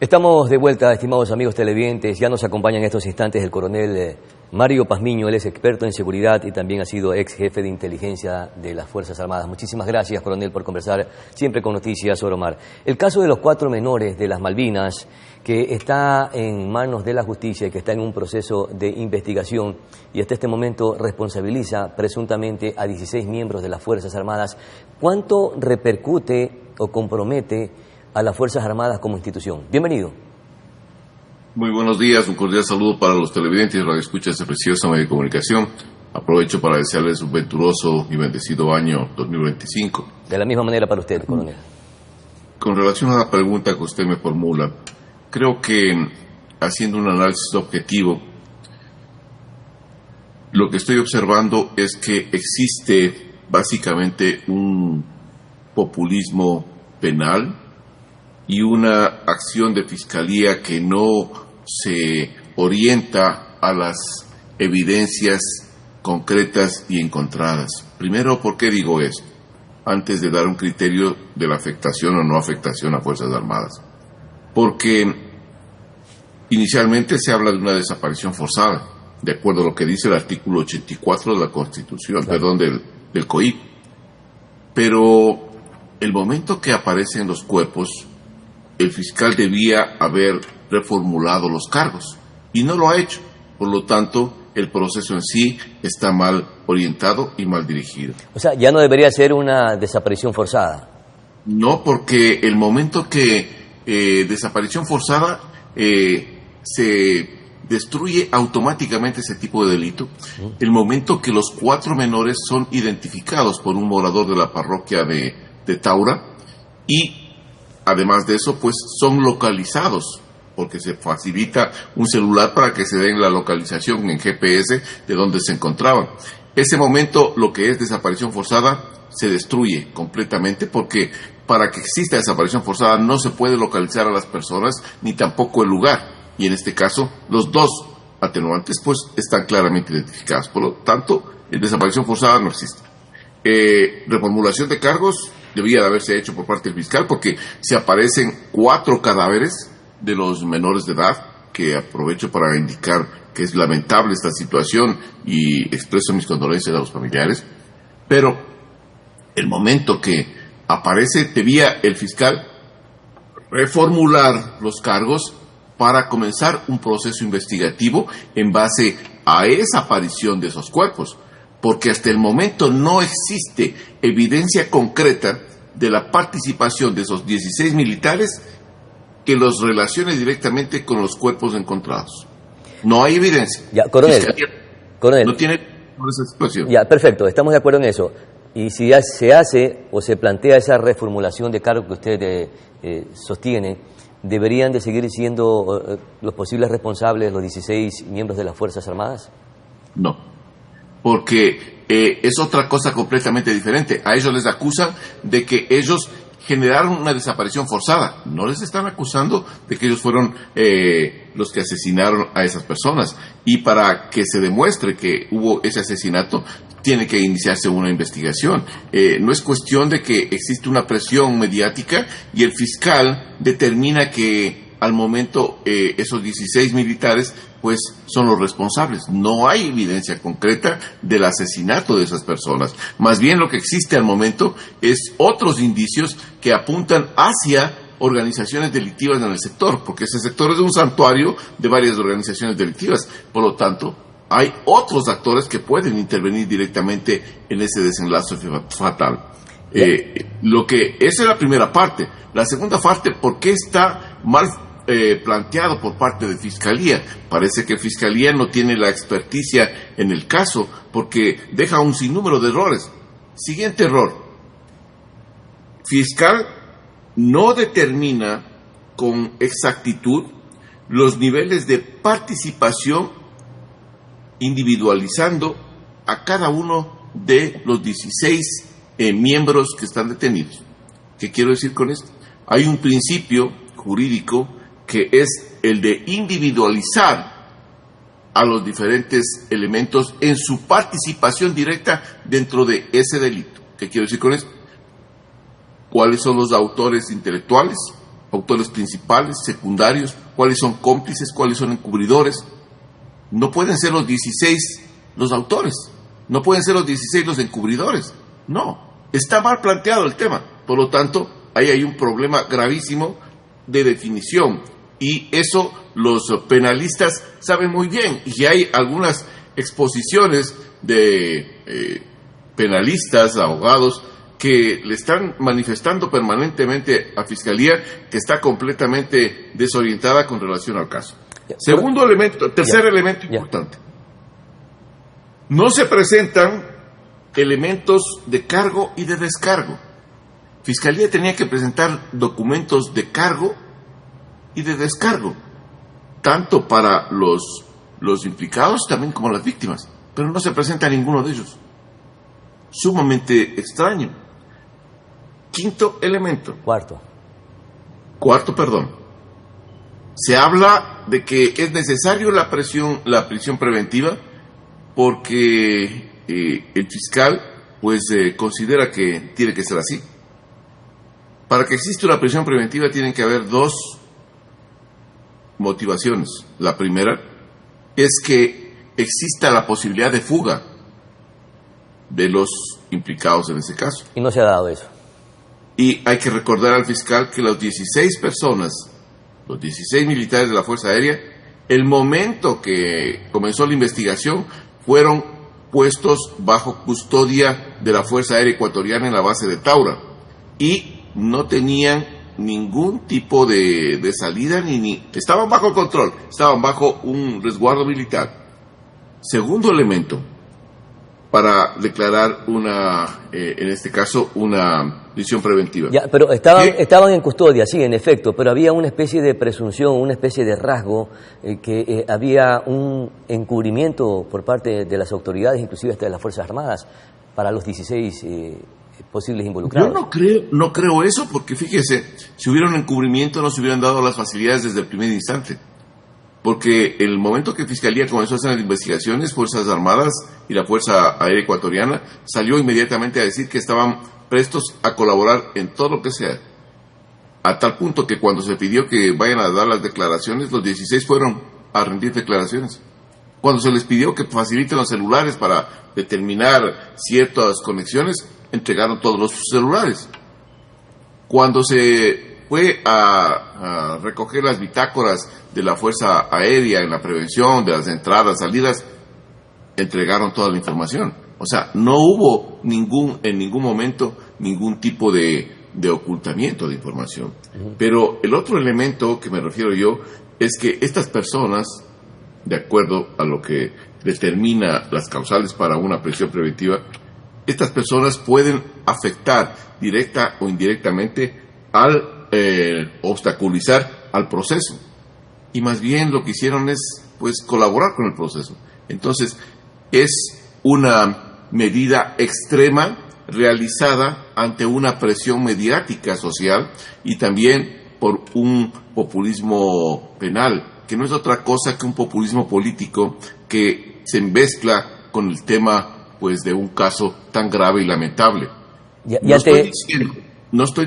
Estamos de vuelta, estimados amigos televidentes. Ya nos acompaña en estos instantes el coronel Mario Pazmiño. Él es experto en seguridad y también ha sido ex jefe de inteligencia de las Fuerzas Armadas. Muchísimas gracias, coronel, por conversar siempre con Noticias Soromar. El caso de los 4 menores de las Malvinas, que está en manos de la justicia y que está en un proceso de investigación y hasta este momento responsabiliza presuntamente a 16 miembros de las Fuerzas Armadas. ¿Cuánto repercute o compromete a las Fuerzas Armadas como institución? Bienvenido. Muy buenos días, un cordial saludo para los televidentes y radioescuchas de preciosa medio de comunicación. Aprovecho para desearles un venturoso y bendecido año 2025. De la misma manera para usted, coronel. Con relación a la pregunta que usted me formula, creo que haciendo un análisis objetivo, lo que estoy observando es que existe básicamente un populismo penal y una acción de fiscalía que no se orienta a las evidencias concretas y encontradas. Primero, ¿por qué digo esto? Antes de dar un criterio de la afectación o no afectación a Fuerzas Armadas. Porque inicialmente se habla de una desaparición forzada, de acuerdo a lo que dice el artículo 84 de la Constitución, claro. del COIP. Pero el momento que aparecen los cuerpos, el fiscal debía haber reformulado los cargos y no lo ha hecho. Por lo tanto, el proceso en sí está mal orientado y mal dirigido. O sea, ya no debería ser una desaparición forzada. No, porque el momento que desaparición forzada se destruye automáticamente ese tipo de delito. El momento que los 4 menores son identificados por un morador de la parroquia de Taura y además de eso, pues son localizados, porque se facilita un celular para que se den la localización en GPS de donde se encontraban. Ese momento, lo que es desaparición forzada, se destruye completamente, porque para que exista desaparición forzada no se puede localizar a las personas, ni tampoco el lugar. Y en este caso, los 2 atenuantes, pues, están claramente identificados. Por lo tanto, desaparición forzada no existe. Reformulación de cargos debía de haberse hecho por parte del fiscal, porque se aparecen 4 cadáveres de los menores de edad, que aprovecho para indicar que es lamentable esta situación y expreso mis condolencias a los familiares. Pero el momento que aparece, debía el fiscal reformular los cargos para comenzar un proceso investigativo en base a esa aparición de esos cuerpos, porque hasta el momento no existe evidencia concreta de la participación de esos 16 militares que los relacione directamente con los cuerpos encontrados. No hay evidencia. Ya, coronel. No tiene esa situación. Ya, perfecto, estamos de acuerdo en eso. Y si ya se hace o se plantea esa reformulación de cargo que usted sostiene, ¿deberían de seguir siendo los posibles responsables los 16 miembros de las Fuerzas Armadas? No, porque es otra cosa completamente diferente. A ellos les acusan de que ellos generaron una desaparición forzada. No les están acusando de que ellos fueron los que asesinaron a esas personas. Y para que se demuestre que hubo ese asesinato, tiene que iniciarse una investigación. No es cuestión de que existe una presión mediática y el fiscal determina que al momento esos 16 militares pues son los responsables. No hay evidencia concreta del asesinato de esas personas. Más bien lo que existe al momento es otros indicios que apuntan hacia organizaciones delictivas en el sector, porque ese sector es un santuario de varias organizaciones delictivas. Por lo tanto, hay otros actores que pueden intervenir directamente en ese desenlace fatal. Esa es la primera parte. La segunda parte, ¿por qué está mal planteado por parte de Fiscalía? Parece que Fiscalía no tiene la experticia en el caso, porque deja un sinnúmero de errores. Siguiente error: fiscal no determina con exactitud los niveles de participación individualizando a cada uno de los 16 miembros que están detenidos. ¿Qué quiero decir con esto? Hay un principio jurídico que es el de individualizar a los diferentes elementos en su participación directa dentro de ese delito. ¿Qué quiero decir con esto? ¿Cuáles son los autores intelectuales? autores principales, secundarios, cuáles son cómplices, cuáles son encubridores. No pueden ser los 16 los autores, no pueden ser los 16 los encubridores. No, está mal planteado el tema. Por lo tanto, ahí hay un problema gravísimo de definición, y eso los penalistas saben muy bien, y hay algunas exposiciones de penalistas, abogados, que le están manifestando permanentemente a Fiscalía que está completamente desorientada con relación al caso. Segundo elemento, tercer elemento importante. No se presentan elementos de cargo y de descargo. Fiscalía tenía que presentar documentos de cargo y de descargo, tanto para los implicados también como las víctimas, pero no se presenta ninguno de ellos. Sumamente extraño. Quinto elemento. Cuarto, perdón. Se habla de que es necesario la prisión preventiva porque el fiscal considera que tiene que ser así. Para que exista una prisión preventiva tienen que haber dos motivaciones. La primera es que exista la posibilidad de fuga de los implicados en ese caso. Y no se ha dado eso. Y hay que recordar al fiscal que las 16 personas, los 16 militares de la Fuerza Aérea, el momento que comenzó la investigación, fueron puestos bajo custodia de la Fuerza Aérea Ecuatoriana en la base de Taura. Y no tenían ningún tipo de salida, estaban bajo control, estaban bajo un resguardo militar. Segundo elemento, para declarar en este caso, una prisión preventiva. Ya, pero estaban en custodia, sí, en efecto, pero había una especie de presunción, una especie de rasgo, que había un encubrimiento por parte de las autoridades, inclusive hasta de las Fuerzas Armadas, para los 16 posibles involucrados. Yo no creo eso, porque fíjese, si hubiera un encubrimiento no se hubieran dado las facilidades desde el primer instante. Porque el momento que Fiscalía comenzó a hacer las investigaciones, Fuerzas Armadas y la Fuerza Aérea Ecuatoriana salió inmediatamente a decir que estaban prestos a colaborar en todo lo que sea. A tal punto que cuando se pidió que vayan a dar las declaraciones, los 16 fueron a rendir declaraciones. Cuando se les pidió que faciliten los celulares para determinar ciertas conexiones, entregaron todos los celulares. Cuando se fue a recoger las bitácoras de la Fuerza Aérea en la prevención de las entradas, salidas, entregaron toda la información. O sea, no hubo en ningún momento ningún tipo de ocultamiento de información. Pero el otro elemento que me refiero yo es que estas personas, de acuerdo a lo que determina las causales para una prisión preventiva, estas personas pueden afectar directa o indirectamente al obstaculizar al proceso, y más bien lo que hicieron es colaborar con el proceso. Entonces es una medida extrema realizada ante una presión mediática social y también por un populismo penal, que no es otra cosa que un populismo político que se mezcla con el tema de un caso tan grave y lamentable. No estoy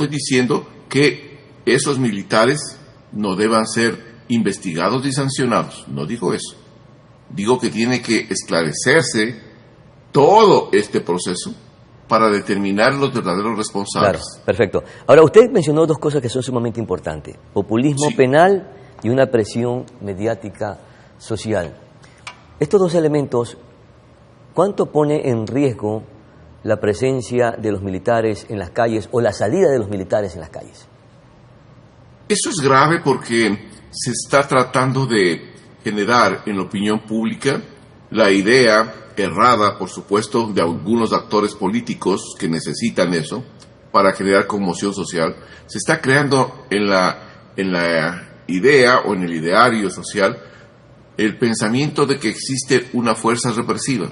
diciendo que esos militares no deban ser investigados y sancionados. No digo eso. Digo que tiene que esclarecerse todo este proceso para determinar los verdaderos responsables. Claro, perfecto. Ahora, usted mencionó dos cosas que son sumamente importantes: populismo penal y una presión mediática social. Estos dos elementos, ¿cuánto pone en riesgo la presencia de los militares en las calles o la salida de los militares en las calles? Eso es grave porque se está tratando de generar en la opinión pública la idea errada, por supuesto, de algunos actores políticos que necesitan eso para generar conmoción social. Se está creando en la idea o en el ideario social el pensamiento de que existe una fuerza represiva.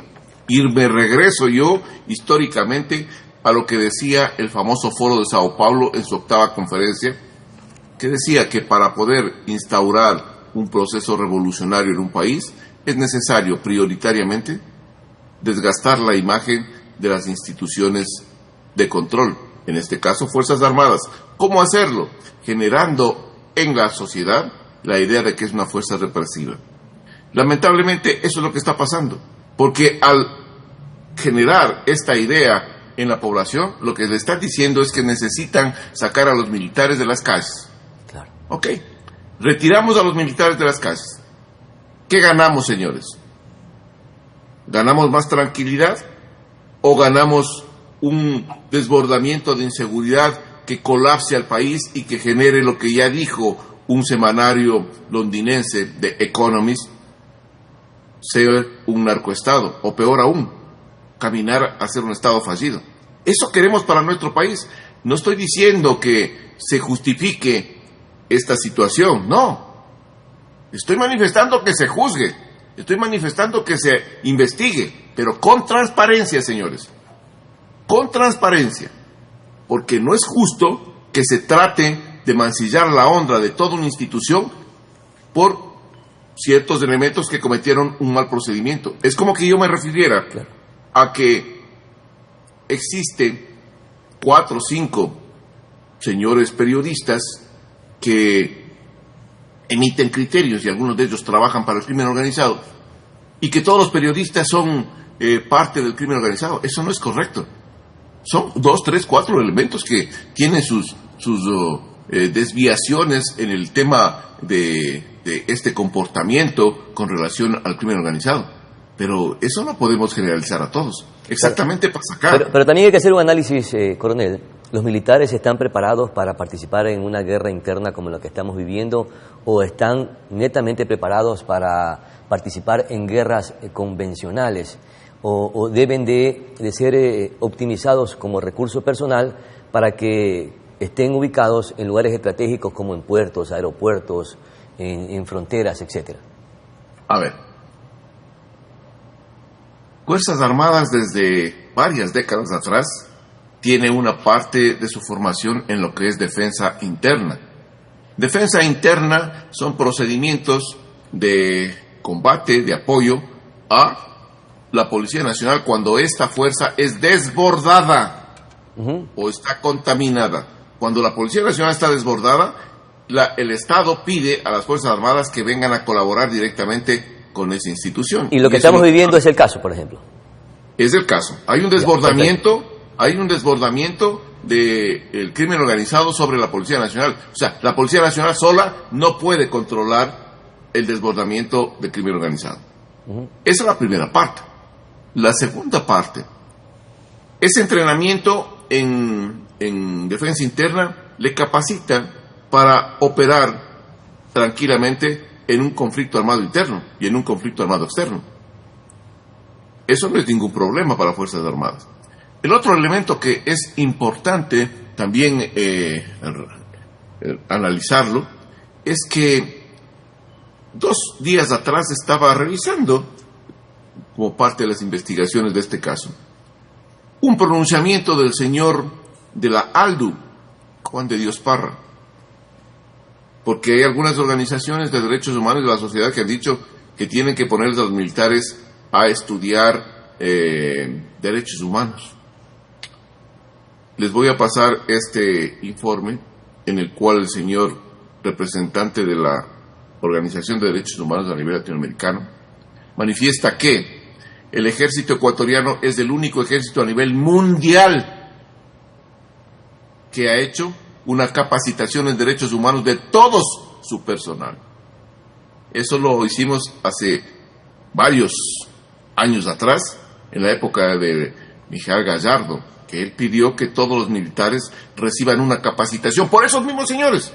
Y me regreso yo históricamente a lo que decía el famoso Foro de Sao Paulo en su 8ª conferencia, que decía que para poder instaurar un proceso revolucionario en un país es necesario prioritariamente desgastar la imagen de las instituciones de control, en este caso Fuerzas Armadas. ¿Cómo hacerlo? Generando en la sociedad la idea de que es una fuerza represiva. Lamentablemente eso es lo que está pasando, porque al generar esta idea en la población, lo que le están diciendo es que necesitan sacar a los militares de las calles. Claro. Ok, retiramos a los militares de las calles. ¿Qué ganamos, señores? ¿Ganamos más tranquilidad o ganamos un desbordamiento de inseguridad que colapse al país y que genere lo que ya dijo un semanario londinense, The Economist, ser un narcoestado, o peor aún, caminar a ser un estado fallido? Eso queremos para nuestro país. No estoy diciendo que se justifique esta situación, no. Estoy manifestando que se juzgue, estoy manifestando que se investigue, pero con transparencia, señores, con transparencia, porque no es justo que se trate de mancillar la honra de toda una institución por ciertos elementos que cometieron un mal procedimiento. Es como que yo me refiriera a que existen 4 o 5 señores periodistas que emiten criterios y algunos de ellos trabajan para el crimen organizado y que todos los periodistas son parte del crimen organizado. Eso no es correcto. Son 2, 3, 4 elementos que tienen sus desviaciones en el tema de este comportamiento con relación al crimen organizado. Pero eso no podemos generalizar a todos. Exactamente para sacar. Pero también hay que hacer un análisis, coronel. ¿Los militares están preparados para participar en una guerra interna como la que estamos viviendo o están netamente preparados para participar en guerras convencionales? ¿O deben de ser optimizados como recurso personal para que estén ubicados en lugares estratégicos como en puertos, aeropuertos, en fronteras, etcétera? A ver, Fuerzas Armadas desde varias décadas atrás tiene una parte de su formación en lo que es defensa interna. Defensa interna son procedimientos de combate, de apoyo a la Policía Nacional cuando esta fuerza es desbordada o está contaminada. Cuando la Policía Nacional está desbordada, el Estado pide a las Fuerzas Armadas que vengan a colaborar directamente con esa institución. Y lo que estamos viviendo es el caso, por ejemplo. Es el caso. Hay un desbordamiento del crimen organizado sobre la Policía Nacional. O sea, la Policía Nacional sola no puede controlar el desbordamiento del crimen organizado. Esa es la primera parte. La segunda parte, ese entrenamiento en defensa interna le capacita para operar tranquilamente en un conflicto armado interno y en un conflicto armado externo. Eso no es ningún problema para Fuerzas Armadas. El otro elemento que es importante también analizarlo es que 2 días atrás estaba revisando, como parte de las investigaciones de este caso, un pronunciamiento del señor de la ALDU, Juan de Dios Parra, porque hay algunas organizaciones de derechos humanos de la sociedad que han dicho que tienen que ponerles a los militares a estudiar derechos humanos. Les voy a pasar este informe en el cual el señor representante de la Organización de Derechos Humanos a nivel latinoamericano manifiesta que el ejército ecuatoriano es el único ejército a nivel mundial que ha hecho una capacitación en derechos humanos de todos su personal. Eso lo hicimos hace varios años atrás, en la época de Mijael Gallardo, que él pidió que todos los militares reciban una capacitación por esos mismos señores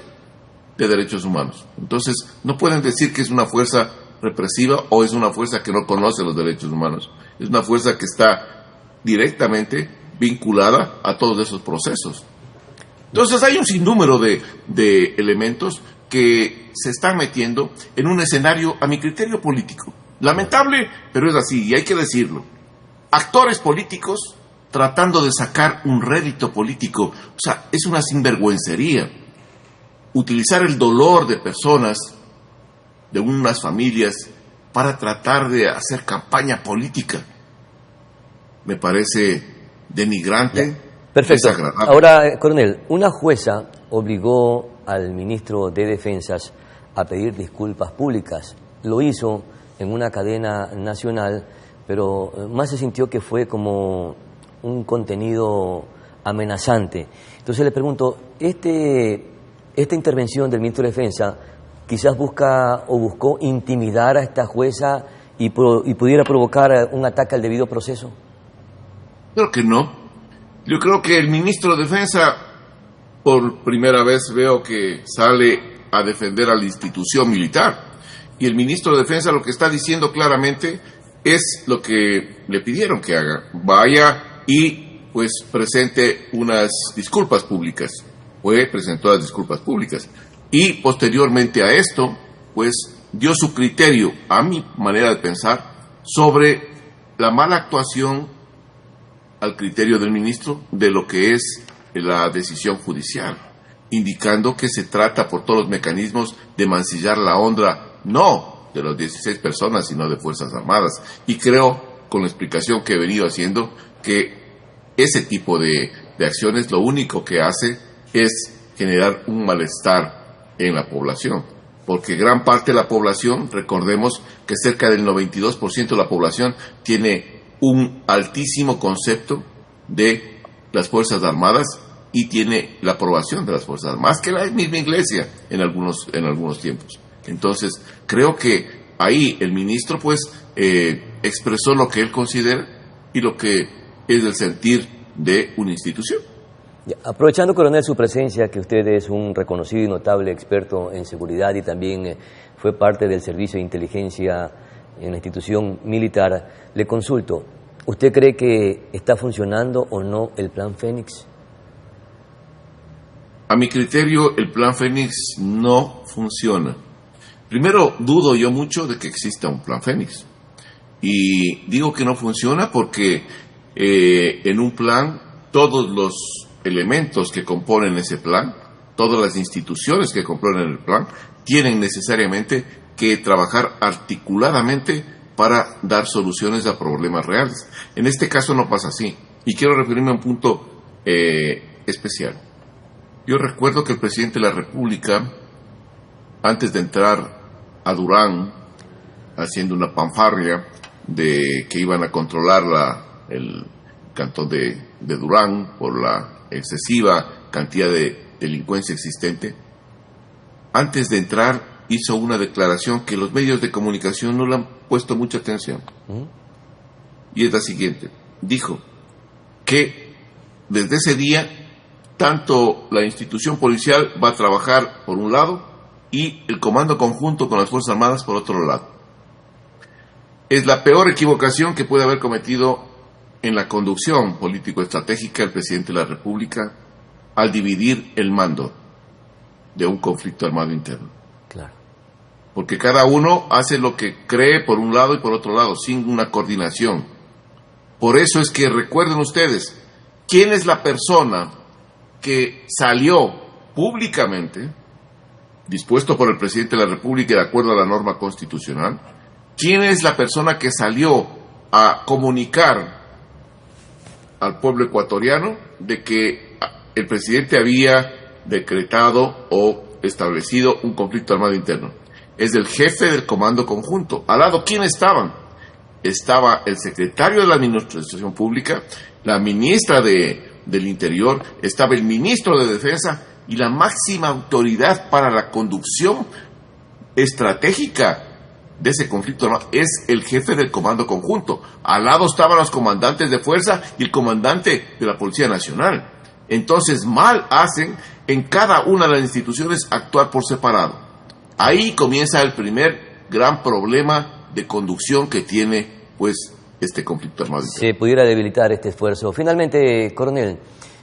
de derechos humanos. Entonces, no pueden decir que es una fuerza represiva o es una fuerza que no conoce los derechos humanos. Es una fuerza que está directamente vinculada a todos esos procesos. Entonces hay un sinnúmero de elementos que se están metiendo en un escenario, a mi criterio, político. Lamentable, pero es así, y hay que decirlo. Actores políticos tratando de sacar un rédito político. O sea, es una sinvergüencería utilizar el dolor de personas, de unas familias, para tratar de hacer campaña política. Me parece denigrante. Perfecto. desagradable. Ahora, coronel, una jueza obligó al ministro de Defensas a pedir disculpas públicas. Lo hizo en una cadena nacional, pero más se sintió que fue como un contenido amenazante. Entonces le pregunto, esta intervención del ministro de Defensa quizás buscó intimidar a esta jueza y pudiera provocar un ataque al debido proceso. Creo que no. Yo creo que el ministro de Defensa, por primera vez veo que sale a defender a la institución militar. Y el ministro de Defensa lo que está diciendo claramente es lo que le pidieron que haga. Vaya y pues presente unas disculpas públicas. Presentó las disculpas públicas. Y posteriormente a esto, pues dio su criterio, a mi manera de pensar, sobre la mala actuación al criterio del ministro de lo que es la decisión judicial, indicando que se trata por todos los mecanismos de mancillar la honra, no de las 16 personas, sino de Fuerzas Armadas. Y creo, con la explicación que he venido haciendo, que ese tipo de acciones lo único que hace es generar un malestar en la población, porque gran parte de la población, recordemos que cerca del 92% de la población tiene un altísimo concepto de las Fuerzas Armadas y tiene la aprobación de las Fuerzas Armadas, más que la misma Iglesia en algunos tiempos. Entonces, creo que ahí el ministro pues expresó lo que él considera y lo que es el sentir de una institución. Aprovechando, coronel, su presencia, que usted es un reconocido y notable experto en seguridad y también fue parte del servicio de inteligencia en la institución militar, le consulto, ¿usted cree que está funcionando o no el Plan Fénix? A mi criterio, el Plan Fénix no funciona. Primero, dudo yo mucho de que exista un Plan Fénix. Y digo que no funciona porque en un plan todos los elementos que componen ese plan, todas las instituciones que componen el plan, tienen necesariamente que trabajar articuladamente para dar soluciones a problemas reales. En este caso no pasa así. Y quiero referirme a un punto especial. Yo recuerdo que el presidente de la República, antes de entrar a Durán, haciendo una fanfarria de que iban a controlar el cantón de Durán por la excesiva cantidad de delincuencia existente, antes de entrar hizo una declaración que los medios de comunicación no le han puesto mucha atención. Y es la siguiente. Dijo que desde ese día tanto la institución policial va a trabajar por un lado y el comando conjunto con las Fuerzas Armadas por otro lado. Es la peor equivocación que puede haber cometido en la conducción político-estratégica el presidente de la República al dividir el mando de un conflicto armado interno. Claro. Porque cada uno hace lo que cree por un lado y por otro lado, sin una coordinación. Por eso es que recuerden ustedes, ¿quién es la persona que salió públicamente, dispuesto por el presidente de la República de acuerdo a la norma constitucional? ¿Quién es la persona que salió a comunicar al pueblo ecuatoriano de que el presidente había decretado o establecido un conflicto armado interno? Es el jefe del comando conjunto. Al lado, ¿quién estaban? Estaba el secretario de la Administración Pública, la ministra del Interior, estaba el ministro de Defensa y la máxima autoridad para la conducción estratégica de ese conflicto armado es el jefe del comando conjunto. Al lado estaban los comandantes de fuerza y el comandante de la Policía Nacional. Entonces, mal hacen en cada una de las instituciones actuar por separado. Ahí comienza el primer gran problema de conducción que tiene, pues, este conflicto armado. Se pudiera debilitar este esfuerzo. Finalmente, coronel,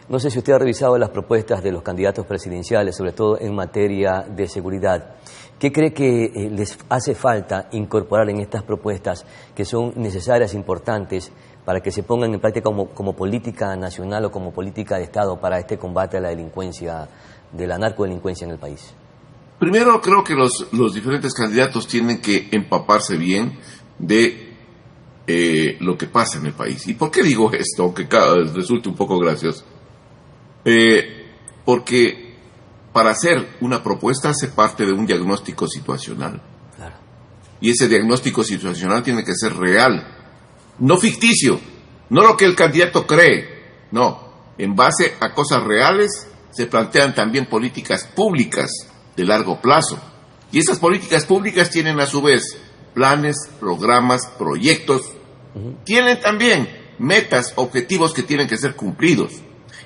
no sé si usted ha revisado las propuestas de los candidatos presidenciales, sobre todo en materia de seguridad. ¿Qué cree que les hace falta incorporar en estas propuestas que son necesarias, importantes, para que se pongan en práctica como política nacional o como política de Estado para este combate a la delincuencia, de la narcodelincuencia en el país? Primero, creo que los diferentes candidatos tienen que empaparse bien de lo que pasa en el país. ¿Y por qué digo esto? Aunque resulte un poco gracioso. Porque para hacer una propuesta se parte de un diagnóstico situacional. Claro. Y ese diagnóstico situacional tiene que ser real, no ficticio, no lo que el candidato cree, no. En base a cosas reales se plantean también políticas públicas de largo plazo. Y esas políticas públicas tienen a su vez planes, programas, proyectos. Tienen también metas, objetivos que tienen que ser cumplidos.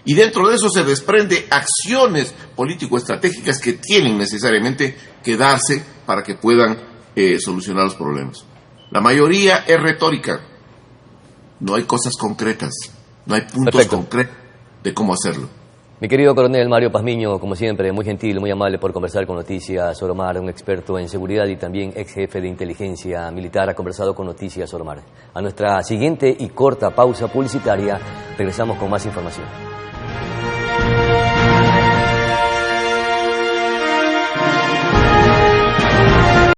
Y dentro de eso se desprende acciones político-estratégicas que tienen necesariamente que darse para que puedan solucionar los problemas. La mayoría es retórica. No hay cosas concretas, no hay puntos concretos de cómo hacerlo. Mi querido coronel Mario Pazmiño, como siempre, muy gentil, muy amable por conversar con Noticias Oromar, un experto en seguridad y también ex jefe de inteligencia militar, ha conversado con Noticias Oromar. A nuestra siguiente y corta pausa publicitaria regresamos con más información.